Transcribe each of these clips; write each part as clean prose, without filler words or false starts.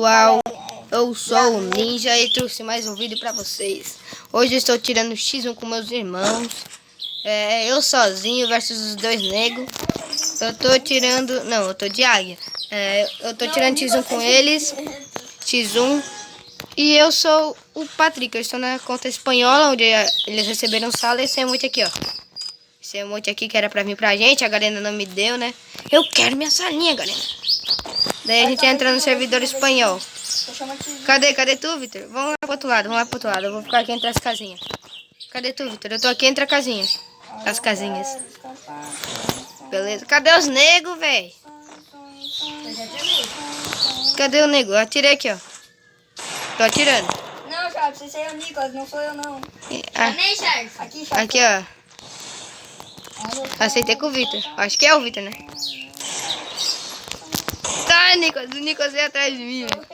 pessoal, eu sou o Ninja e trouxe mais um vídeo pra vocês. Hoje eu estou tirando X1 com meus irmãos. Eu sozinho versus os dois negros. Eu tô tirando... Não, eu tô de águia. Eu tô tirando X1 com eles. X1. E eu sou o Patrick. Eu estou na conta espanhola, onde eles receberam sala. Esse emote aqui, ó. Esse emote aqui que era pra vir pra gente. A galera não me deu, né? Eu quero minha salinha, galera. Daí a gente entra no servidor espanhol. Cadê tu, Vitor? Vamos lá pro outro lado, Eu vou ficar aqui entre as casinhas. Cadê tu, Vitor? Eu tô aqui entre as casinhas. As casinhas. Beleza. Cadê os negros, velho? Cadê o nego? Eu atirei aqui, ó. Tô atirando. Não, Charles, esse aí é o Nicolas, não sou eu, não. Nem, Charles. Aqui, ó. Aceitei com o Vitor. Acho que é o Vitor, né? Tá, Nicolas. O Nicolas veio atrás de mim, velho.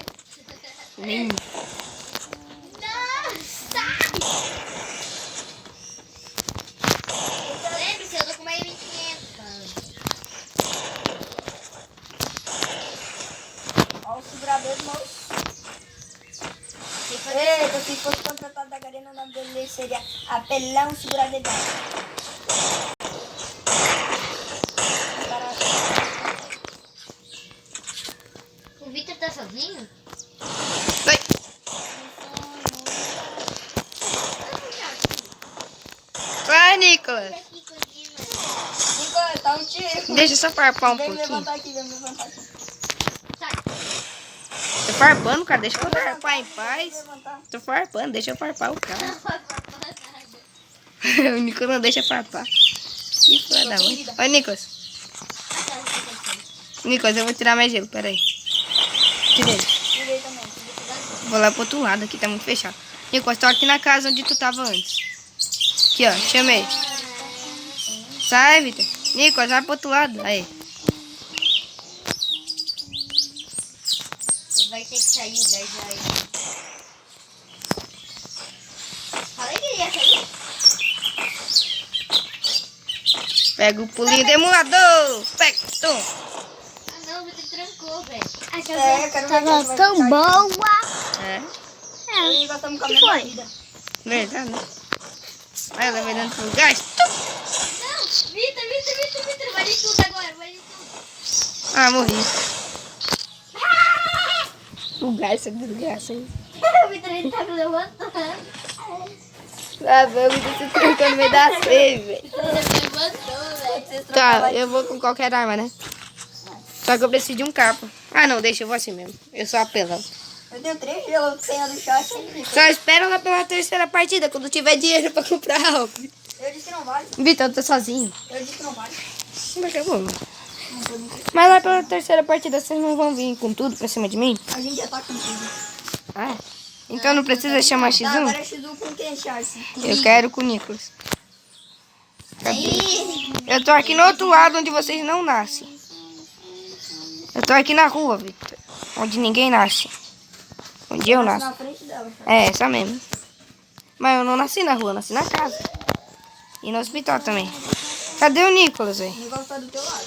Lembre-se, eu tô com mais 1.500. Olha o segurador do moço. Eita, se fosse contratado da Garena, o nome dele seria Apelão Segurador. O Vitor tá sozinho? Vai. Vai, Nicolas. Nicolas, tá um tiro. Deixa eu só farpar um Vem me pouquinho. levantar aqui, vem me levantar aqui. Sai. Tô farpando, cara. Deixa eu farpar em paz. Levantar. Tô farpando. Deixa eu farpar o cara. Não vai farpar nada. O Nicolas não deixa farpar. Que filha da mãe. Oi, Nicolas. Nicolas, eu vou tirar mais gelo. Pera aí. Tirei. Tirei também. Vou lá pro outro lado aqui. Tá muito fechado. Nicolas, tô aqui na casa onde tu tava antes. Aqui, ó. Chamei. Sai, Vitor. Nicolas, vai pro outro lado. Aí. Vai ter que sair o gás aí. Falei que ia sair. Pega o pulinho do emulador. Pega. Tum. Ah não, o Vitor trancou, velho. Eu quero ver Tava tão boa. É. Nós estamos com a mesma vida. Verdade, né? Aí ela vai dando pro gás. Não, Vitor, vai de tudo agora, vai de tudo. Ah, morri. O gás é desgraça aí. O Vitor ele tá me levantando. Ah, vamos se trancando no meio da save, velho. Ele levantou, velho. Tá, eu vou com qualquer arma, né? Só que eu preciso de um capa. Ah, não, deixa, eu vou assim mesmo. Eu sou apelão. Eu tenho 3 gelos sem a do chat. Só espera lá pela terceira partida, quando tiver dinheiro pra comprar algo. Eu disse que não vale. Vitor, eu tô sozinho. Eu disse que não vale. Mas acabou. Mas lá pela terceira partida, vocês não vão vir com tudo pra cima de mim? A gente já tá com tudo. Ah, é? Então não precisa chamar Tá, agora X1? é X1 com quem, Charles? Eu quero com o Nicolas. Ih, Eu tô aqui no outro lado, onde vocês não nascem. Eu tô aqui na rua, Vitor. Onde ninguém nasce. Onde eu nasço. Na frente dela, Charles. É, essa mesmo. Mas eu não nasci na rua, eu nasci na casa. E no hospital também. Cadê o Nicolas, velho? O negócio tá do teu lado.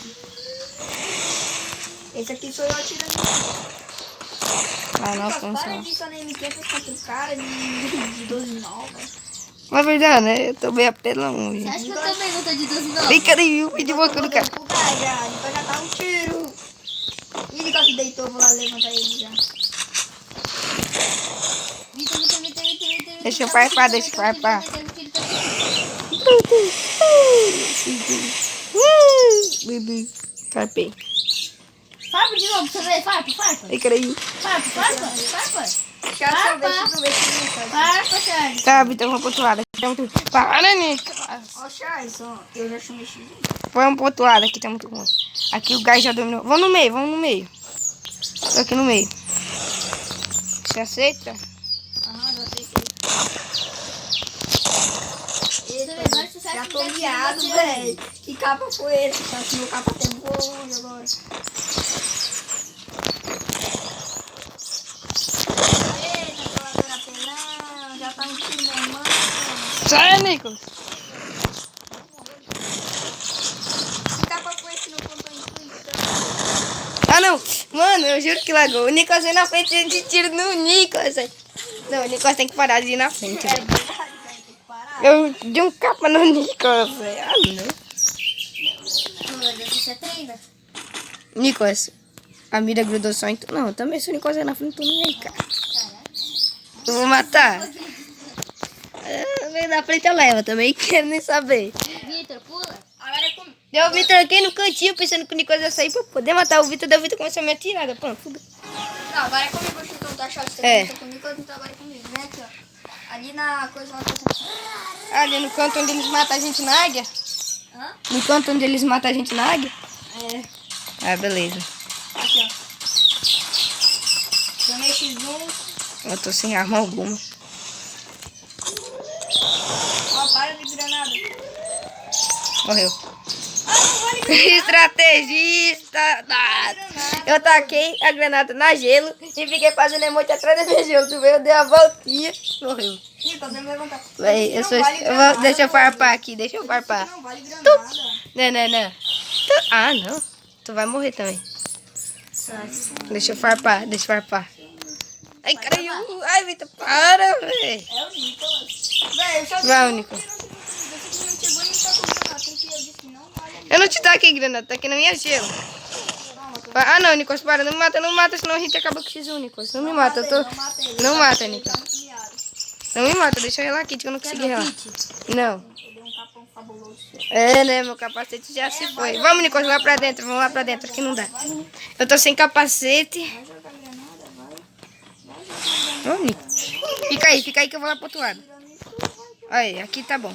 Esse aqui sou eu atirando. Ah, não, Nicolas, para não. disso na M500 contra o cara de 12 9. Mas verdade, né? Eu tô bem apelão. você acha que eu também não tô de 12 não? Vem, cadê o vídeo boca do cara? Nicolas já tá um tiro. Ih, Nicolas deitou, vou lá levantar ele já. Vitor. Deixa eu farpar, deixa eu farpar. Farpei. Farpa de novo, pra você ver. Farpa. Ai, creio. Farpa. Charles, só vê se não vê se não faz. Farpa, Charles. Tá, Vitor, vamos pro outro lado. Aqui tá muito... Para, Nicolas. Ó, Charles, ó, eu já chamei X1. Vamos pro outro lado, aqui tá muito ruim. Aqui o gás já dominou. Vamos no meio. Tô aqui no meio. Você aceita? Aham, já sei que. Eita, Agora você sabe já que tô deve ser liado, você, velho. Que capa foi esse? Tá que meu capa tem longe agora. Eita, jogador apelão. Já tá um tiro na mão. Sai, Nicolas. Que capa foi esse no controle? Ah, não. Mano, eu juro que lagou. O Nicolas veio na frente, a gente tira no Nicolas. Não, o Nicolas tem que parar de ir na frente, velho. Eu dei um capa no Nicolas, velho. Ah, não. Meu Deus, você treina? Nicolas, a mira grudou só em tu. Não, também se o Nicolas é na frente, tu nem aí, cara. Eu vou matar. Vem na frente, eu levo também, quero nem saber. Vitor, pula. Agora é comigo. Eu me tranquei no cantinho, pensando que o Nicolas ia sair pra poder matar o Vitor. Daí o Vitor começou a me atirar. Pronto, fudeu. Não, agora é comigo, o chutão tá chato. Você É. começa comigo, então agora é comigo. Vem aqui, ó. Ali na coisa lá tá. Ali no canto onde eles matam a gente na águia. Hã? No canto onde eles matam a gente na águia. É. Ah, beleza. Aqui, ó. Tomei X1. Eu tô sem arma alguma. Ó, para de granada. Morreu. Ah, não vale granada. Estrategista. Eu taquei a granada na gelo e fiquei fazendo emote atrás da minha gelo. Tu veio, eu dei uma voltinha. Morreu. Nicolas, vem me levantar. Véi, Isso não vale granada, deixa eu farpar velho. aqui, deixa eu Isso farpar. não vale granada. Não. Ah, não. Tu vai morrer também. Deixa eu farpar. Ai, caralho. Ai, Vitor, para, véi. É o Nicolas. Véi, eu só Vai, Nicolas. Você não chegou nem tá com granada. Tem que eu disse que não vale. Eu não te taquei granada, taquei na minha gelo. Ah, não, Nicolas, para. Não me mata, senão a gente acaba com o X1, Nicolas. Não me mata, eu tô... Não mata, Nicolas. Não me mata, deixa eu relar aqui, que eu não consegui relar. Não. Eu dei um capão fabuloso. É, né, meu capacete já se foi. Vamos, Nicolas, lá pra dentro, vamos lá pra dentro, aqui não dá. Eu tô sem capacete. Vai jogar granada, vai. Ô, Nico. Fica aí que eu vou lá pro outro lado. Aí, aqui tá bom.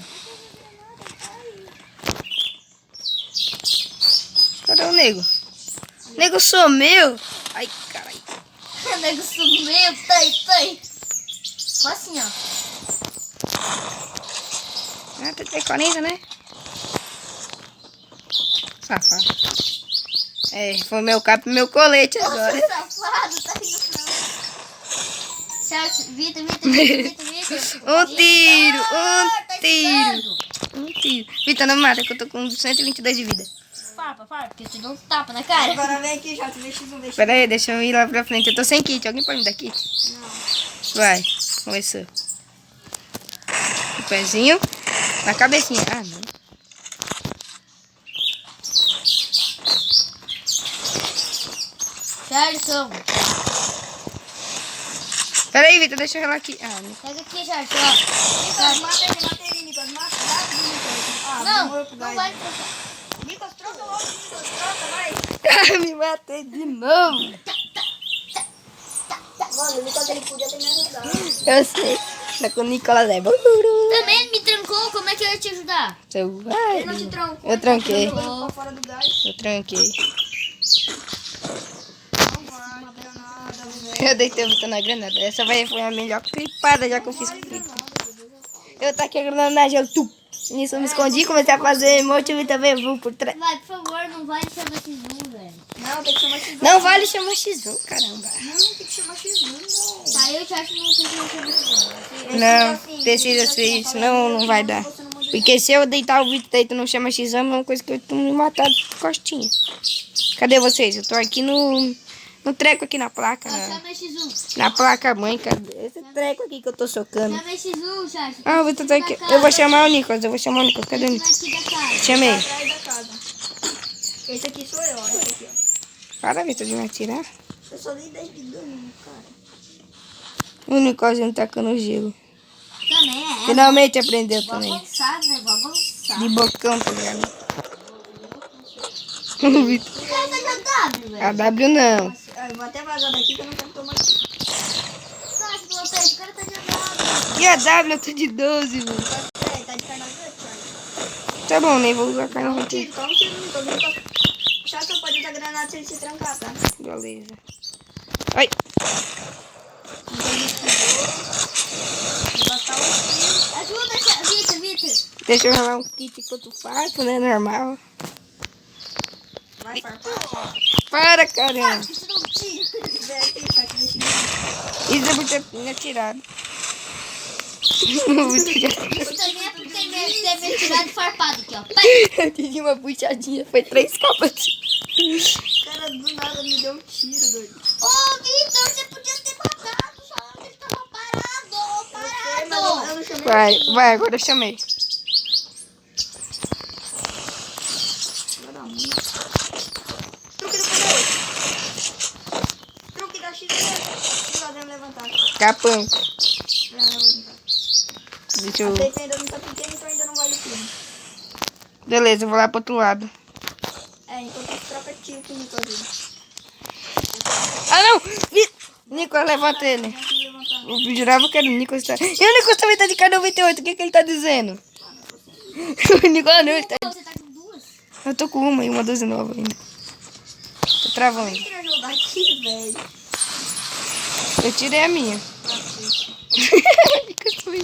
Cadê o nego? O nego sumiu. Ai, caralho. O nego sumiu, tem. Só assim, ó. Ah, tá de 40, né? Safado. É, foi meu capa e meu colete agora. Nossa, safado, tá indo não. Certo, Vitor. Um tiro. Tá esperando. Um tiro. Vitor, não me mata, que eu tô com 122 de vida. Farpa, porque eu te dou um tapa na cara. Agora vem aqui, já. Tu vê X1, deixa. Pera aí, deixa eu ir lá pra frente. Eu tô sem kit. Alguém pode me dar kit? Não. Vai, começou. O pezinho na cabecinha. Ah, não. Charleston. Pera aí, Vitor, deixa eu relar aqui. Ah, não. Pega aqui, Charleston. Nicolas, mata ele, Nicolas. Mata ele, Nicolas. Ah, Não, morreu pro não gás. vai trocar. Nicolas, troca logo, Nicolas. Troca, vai. Me matei de novo. Mano, o Nicolas, ele podia ter me ajudado. Eu sei. Tá com o Nicolas é bom. Também ele me trancou, como é que eu ia te ajudar? Seu vai. Ele não te trancou. Eu tranquei. Ele jogou pra fora do gás. Eu tranquei. Não vai, granada, velho. Eu deitei o Vitor na granada. Essa foi a melhor clipada já que eu fiz com o Vitor. Eu taquei a granada na gelo. Nisso eu me escondi, comecei a fazer emote e o Vitor veio por trás. Vai, por favor, não vai chamar esse zoom, velho. Não, tem que chamar X1. Não vale chamar X1, caramba. Não, tem que chamar X1, velho. Tá, eu te acho que não precisa chamar esse zoom. Não, precisa ser, senão não vai dar. Porque se eu deitar o Vitor daí tu não chama X1, é uma coisa que tu me matar de costinha. Cadê vocês? Eu tô aqui no treco aqui na placa, Chama esse zoom. na placa mãe. Cadê esse treco aqui que eu tô socando? Chama esse zoom, Charleston. Ah, o Vitor tá aqui. Eu vou chamar o Nicolas, Cadê o Nicolas? Aqui da casa. Chamei. Atrás da casa. Esse aqui sou eu, olha esse aqui, ó. Para, Vitor, de me atirar. Eu só dei 10 de dano, cara. O Nicolas tacando gelo. Também é. Finalmente aprendeu Vou também. avançar, né? Vou avançar. De bocão, tá ligado? O Vitor. O cara tá de W, velho. A W não. Ah, eu vou até vazar daqui que eu não quero tomar aqui. Sai do meu peito, o cara tá de W. E a W eu tô de 12, mano. Tá de carne verde, Charlie. Tá bom, nem vou usar Dá carne um verde. tiro, dá um tiro, Nicolas. Só que eu pode usar granada se ele se trancar, tá? Beleza. Ai. Ajuda, Vitor. Deixa eu rolar um kit enquanto farto, né? Normal. Vai, farpar. Para, caramba. Isso não tira. Vem aqui, tá aqui, deixa eu ver. Isso é por ter me atirado. O Vitor já... Isso também é porque tem medo tirado farpado aqui, ó. Eu tive uma puxadinha, foi 3 capas. O cara do nada me deu um tiro, doido. Ô, Vitor, você podia ter matado. Só ele tava parado. Mas eu não chamei. Vai, agora eu chamei. Truque do poder. Truque da X. Fazendo levantar. Capão. Fazendo levantar. Deixa eu... A peita ainda não tá pequena, então ainda não vale tudo. Beleza, eu vou lá pro outro lado. É, enquanto isso troca tiro com o Nicolas. Ah, não! Nicolas, levanta ele. Não consigo levantar. Eu jurava que era o Nicolas. E o Nicolas também tá de K98. O que ele tá dizendo? O Nicolas não, ele tá... Você tá com 2? Eu tô com uma e uma 12 nova ainda. Tô travando. Eu queria jogar aqui, velho. Eu tirei a minha. Nicolas também.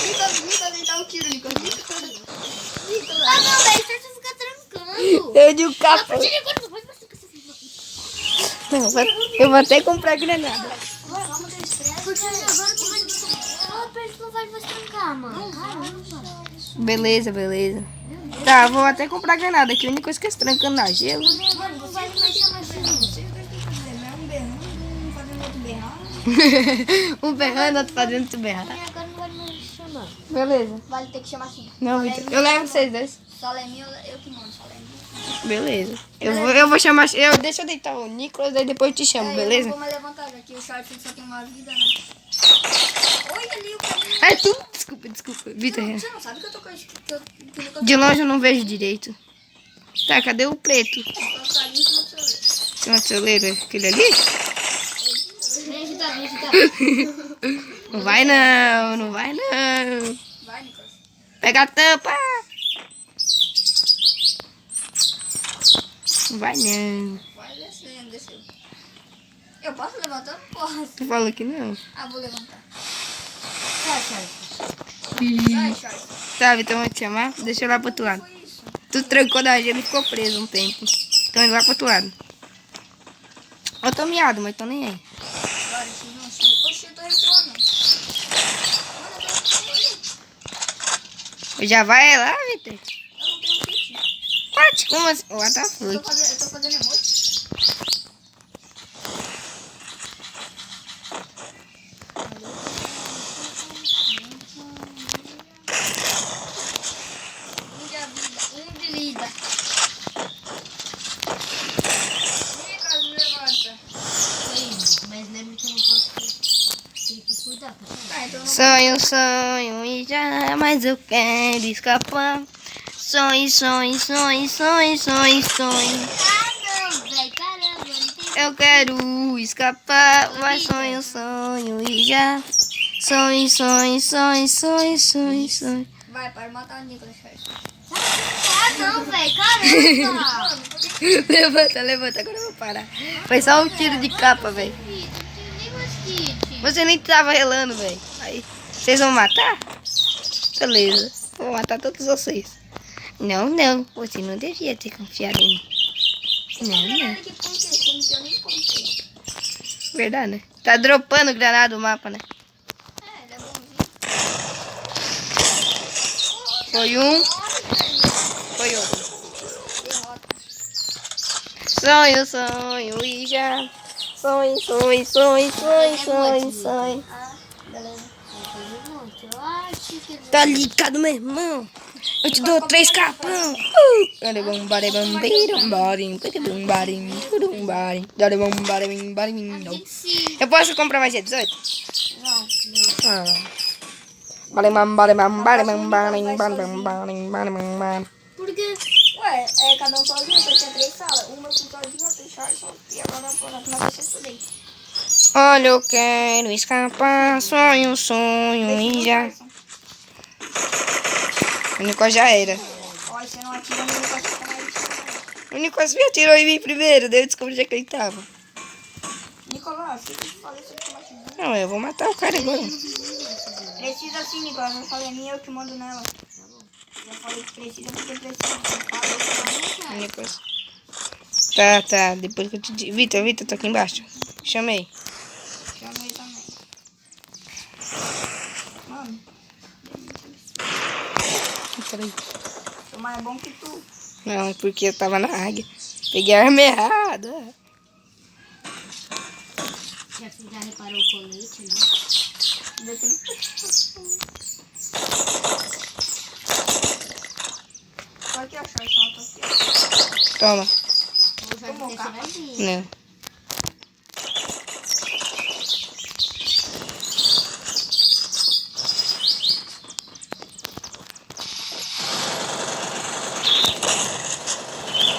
Nicolas, dá um tiro, Nicolas. Ah, não, velho. Você fica trancando. Eu de um capão. Não, Eu vou até comprar granada. porque agora tu vai... não vai mais trancar, mano. Caramba. Beleza, beleza. Tá, vou até comprar granada aqui. A única coisa que eles trancando na gelo. Agora não vai mais chamar assim. Um berrando, um fazendo outro berrando. Um berrando, outro fazendo outro berrando. Agora não vai mais chamar. Beleza. Vale ter que chamar assim. Não, Vitor. Eu levo vocês dois. Soleminho, eu que mando, Soleminho. Beleza. Eu vou chamar... deixa eu deitar o Nicolas, daí depois eu te chamo, Eu beleza? não vou mais levantar, já que o Charles só tem uma vida, né? Oi, ali o caminho. Ai, tu... Desculpa. Vitor. Você não sabe que eu tô com isso? Que o Nicolas De longe eu não vejo direito. Tá, cadê o preto? tá ali em cima do celular. Tem uma celeira, aquele ali? Vem ajudar, vem ajudar. Não vai não, não vai não. Vai, Nicolas. Pega a tampa. Não vai não. Vai descendo, desceu. Eu posso levantar? Não posso. Tu falou que não. Ah, vou levantar. Sai, sai. Sai, Charles. Tá, Vitor, vou te chamar. Deixa eu ir lá pro outro lado. Foi isso. Tu trancou da gelo e ficou preso um tempo. Então indo lá pro outro lado. Eu tô miado, mas tô nem aí. Agora, se não, se... Oxi, eu tô recuando. Mano, eu tô recuando. Já vai lá, Vitor? Eu não tenho kit. What? Como assim? What the fuck? Eu tô fazendo emote. Um de lida. Nicolas, me levanta. Mas lembra que eu não posso ter que cuidar, tá? Tá, então não. Sonho e já, mas eu quero escapar. Sonho. Ah, não, velho. Caramba, não tem... Eu quero escapar, mas sonho e já. Sonho. Vai, para matar o Nicolas, Charles. Ah, não, velho. Caramba. Levanta, agora eu vou parar. Foi só um tiro de capa, velho. Não tem nem mais kit. Você nem tava relando, velho. Aí, vocês vão matar? Beleza, vou matar todos vocês. Não, você não devia ter confiado em mim. Não. Aqui, por quê? Como que eu nem contei. Verdade, né? Tá dropando granada o mapa, né? É, ele é bonzinho. Foi um, foi outro. Derrota. Sonho e já. Sonho. Ah, beleza. Eu acho que... Tá ligado, meu irmão? Eu te dou 3 capão. Tem sim. Eu posso comprar mais de 18? Não. Porque... Ué, é cada um sozinho, eu tinha 3 salas. Uma eu fui sozinho, outra Charles, e agora na nossa estudei. Olha, eu quero escapar. Sonho e já. O Nicolas já era. Ó, você não atira no Nicolas, fica mais. O Nicolas me atirou em mim primeiro, daí eu descobri onde é que ele tava. Nicolas, o que eu te falei sobre tomate de banho? Não, eu vou matar o cara agora. Precisa sim, Nicolas. Eu falei a minha, eu que mando nela. Já falei que precisa porque precisa. O Nicolas. Tá. Depois que eu te digo. Vitor, tô aqui embaixo. Chamei. Chamei também. peraí. Sou mais bom que tu. Não, é porque eu tava na águia. Peguei a arma errada. Já reparou o colete, né? Tô aqui, ó, Charles. Tô aqui, ó. Toma. O Jorge Tomou deixou capa? na vida. Não.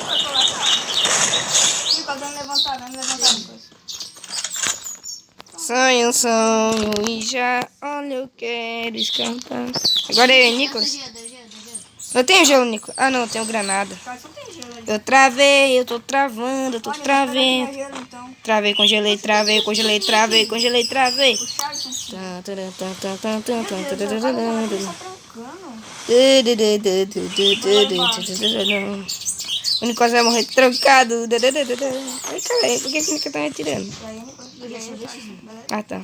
Vai colar, cara. Fica dando levantando. Sonho, sonho e já, olha, eu quero escampar. Agora é o Nicolas. Gelo. Não tenho gelo, Nicolas. Ah, não, eu tenho granada. Charles, não tem gelo ali. Eu travei, eu tô travando, eu tô Olha, travando. gelo, então. Travei, congelei, travei, congelei, travei, congelei, travei. O Charles não tinha. Tan, taran, tan, tan, tan, tan, Meu tan, Deus, taran, agora taran, ele tá trancando. O Nicolas vai morrer trancado. Ai, caralho, por que o Nicolas tá me atirando? E aí, Nicolas, e aí, Charles, beleza? Ah, tá.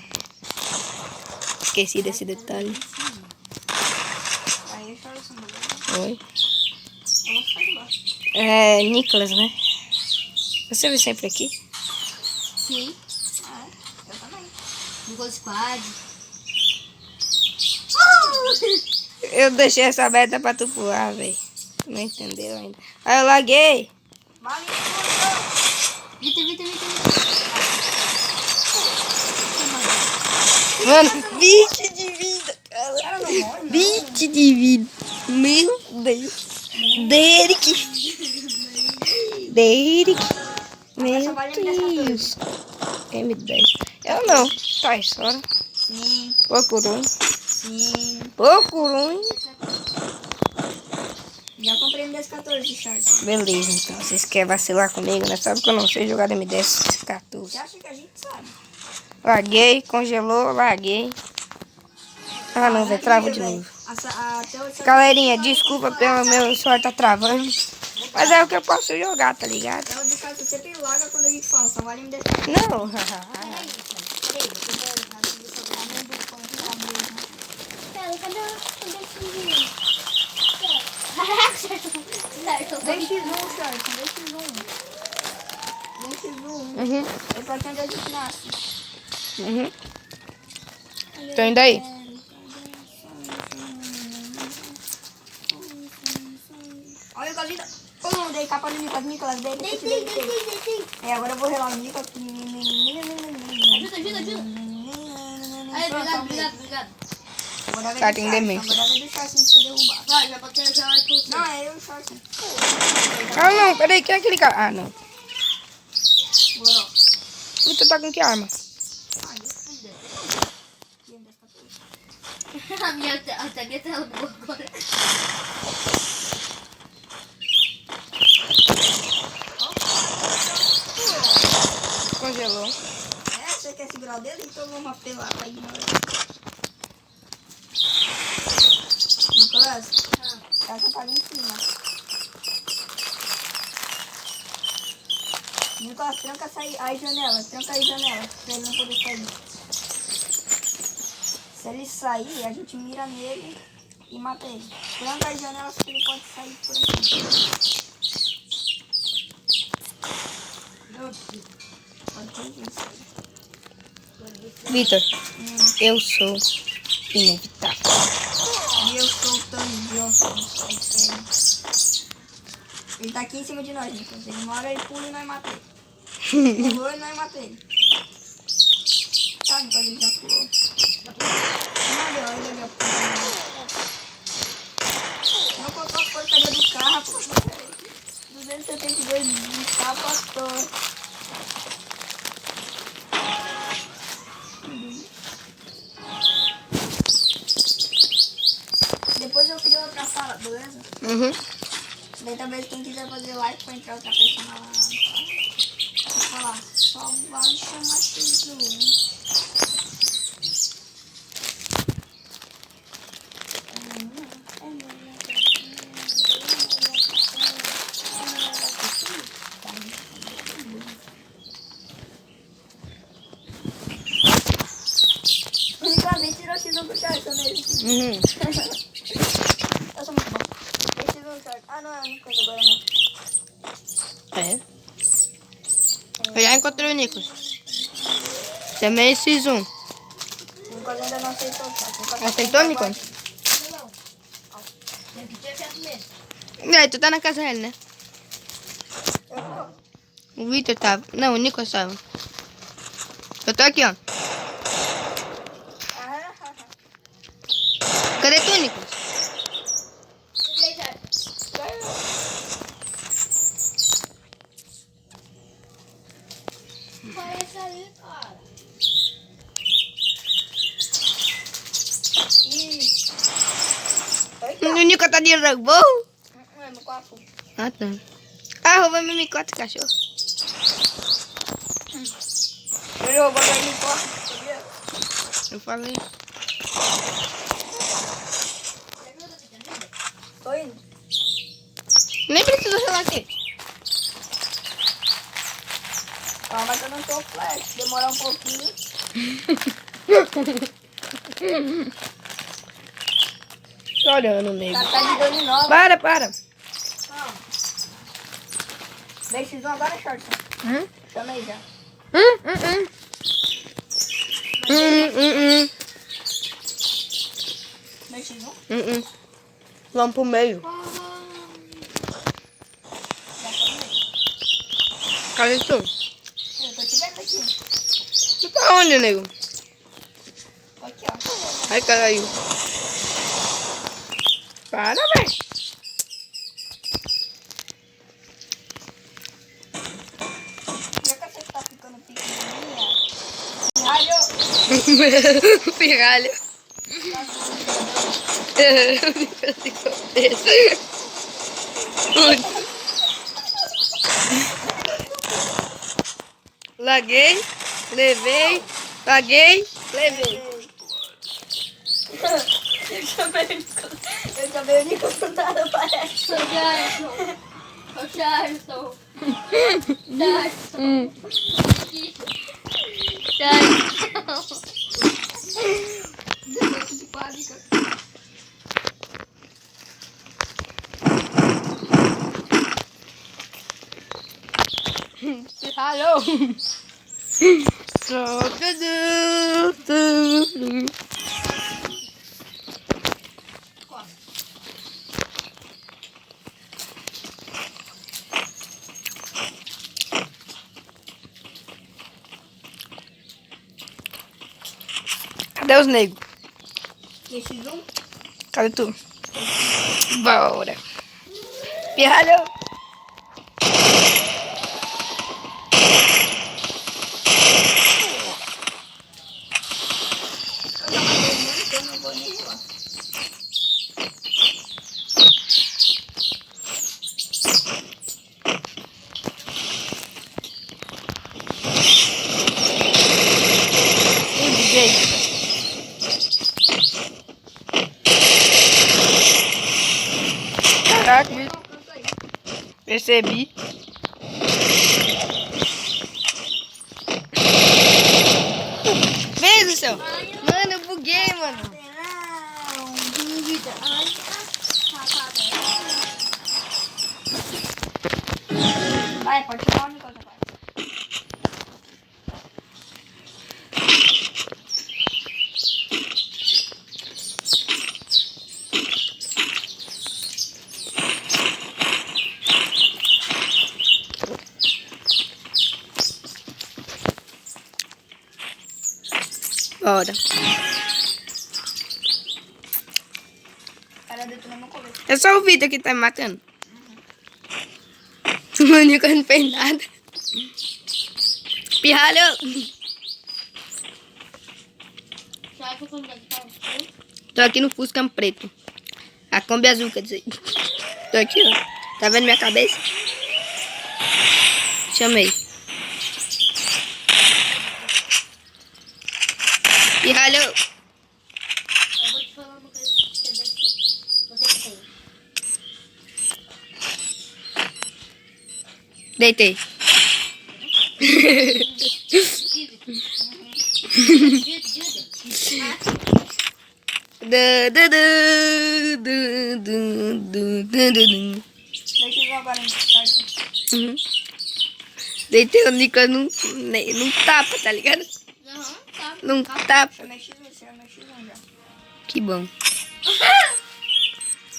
Esqueci desse detalhe. Aí, Charles, beleza? Oi. Eu vou ficar de baixo. É, Nicolas, né? Você vem sempre aqui? Sim. Ah, eu também. No Gold Squad. Eu deixei essa aberta pra tu pular, velho. Não entendeu ainda. Aí eu laguei. Vale, Vitor. Mano, 20 de vida, cara. Cara, não morre, não. 20 de vida. Meu Deus. Derek. Meu Deus. M10. Eu não. Tá, história. Sim, Procurou. sim. Procurou. Já comprei um 1014, Charles. Beleza, então. Vocês querem vacilar comigo, né? Sabe que eu não sei jogar M10 14. Você acha que a gente sabe? Larguei, congelou, larguei. Ah, não, velho. Travou de novo. Galerinha, desculpa pelo meu celular tá travando. Mas é o que eu posso jogar, tá ligado? Ela do Charles sempre larga quando a gente fala, só vale me deixar. Não. Pera, cadê o filhinho? Certo. 2x1, Charles, 2x1. 2x1. Uhum, É pra quem a gente nasce. uhum. Tô indo aí. Olha o Galita. Dei capa no Nicolas. Dei. É, agora eu vou relar o Nicolas. Ajuda. Aí, obrigado. Agora Tá, tem demência. Agora vai deixar assim se derrubar. Vai, já botei na tela aqui. Não, é eu e o Charles. Ah, não, peraí, quem é aquele cara? Ah, não. Agora, ó. Tu tá com que arma? A minha tela boa agora. Congelou. É, você quer segurar o dedo? Então vamos apelar pra ignorar. Nicolas, essa tá ali em cima. Nicolas, tranca a janela. Tranca a janela, pra ele não poder sair. Se ele sair, a gente mira nele e mata ele. Tranca as janelas que ele pode sair por aqui. Pode ter isso. Vitor, eu sou inevitável. E eu sou o Thanos Johnson. Ele tá aqui em cima de nós, Nicolas. Ele mora, ele pula e nós mata ele. Pulou e nós mata ele. Tá, Nicolas, ele já pulou. Ele já pulou. Não colocou a porcaria do carro, pô. 272 de sapator. Depois eu crio outra sala, beleza? Uhum. Daí talvez quem quiser fazer like pra entrar outra pessoa lá. Vou falar, só vale chamar X1. O Nicolas nem tirou X1 do Charles nele. Uhum. Eu sou muito bom. É. Eu já encontrei o Nicolas. Chamei esses um. O Nicolas ainda não aceitou. Aceitou, Nicolas? E aí, tu tá na casa dele, né? O Victor tava. Não, o Nicolas tava. Eu tô aqui, ó. Cadê tu, Nicolas? Parece ali, cara. O Nicolas tá de robô? É no quarto. Ah, tá. Ah, roubou meu M4, cachorro. Ele roubou pra ele quarto, sabia? Eu falei. Tô indo. Nem precisa relar aqui. Calma que eu não tô flash. Se demorar um pouquinho. Chorando, nego. Tá de 2009. Para. Vem X1 agora, short. Chama aí já. Vem X1. Vamos pro meio. Já tô no meio. Cadê tu? Eu tô te vendo aqui. Tu tá onde, nego? Tô aqui, ó. Ai, caiu. Para, velho. Já que você tá ficando pequenininha. Ralho. Pirralho. Laguei, levei, paguei, levei. Eu chamei o Nicolas do nada, parece. Ô, Charleston. De quadrica. Pirralho. Cadê os negros? Vem X1. Cadê tu? Bora. Pirralho. Eu não vou nem lá. O DJ. Caraca, percebi. Vem do céu. Mano, eu buguei, mano. Não, dúvida. Ai, vai, pode tirar o Nicolas agora. Bora. Cara, detonou meu colete. É só o Vitor que tá me matando. O Nico não fez nada. Pirralho. Tô aqui no Fusca preto. A Kombi azul, quer dizer. Tô aqui, ó. Tá vendo minha cabeça? Chamei. Pirralho. Eu vou te falar uma coisa pra você ver se você tem. Deitei. Vem X1 agora, hein? Uhum. Deitei o Nicolas num tapa, tá ligado? Aham, tá. Num tapa. Eu mexi no seu, eu mexi no já. Que bom.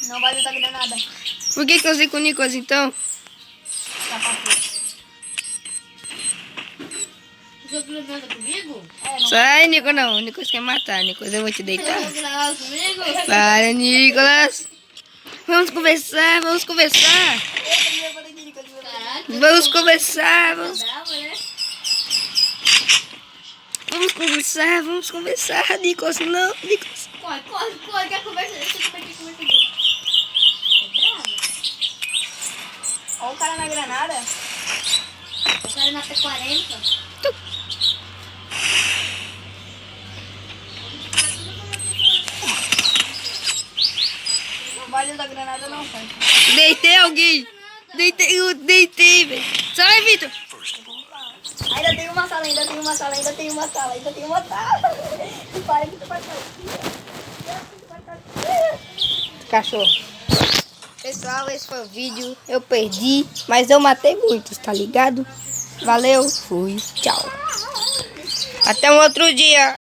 Não vai lutar granada. Por que eu usei com o Nicolas então? Tá pra frente. Você quer nada comigo? É, não. Sai, Nicolas, não. O Nicolas quer matar, Nicolas. Eu vou te Você deitar. quer nada comigo? Para, Nicolas. Vamos conversar, vamos conversar. Caraca. Vamos conversar, Tá bravo, né? vamos conversar, Nicolas. Não, Nicolas. Corre, quer conversa? Deixa eu comer aqui, conversa aqui. É bravo. Olha o cara na granada. O cara na P40. Não vai lutar granada não, pai. Deitei alguém. Deitei, velho. Sai, Vitor. Ainda tem uma sala, ainda tem uma sala, ainda tem uma sala, ainda tem uma sala. Para que tu vai cair. Cachorro. Pessoal, esse foi o vídeo. Eu perdi, mas eu matei muitos, tá ligado? Valeu, fui, tchau. Até um outro dia.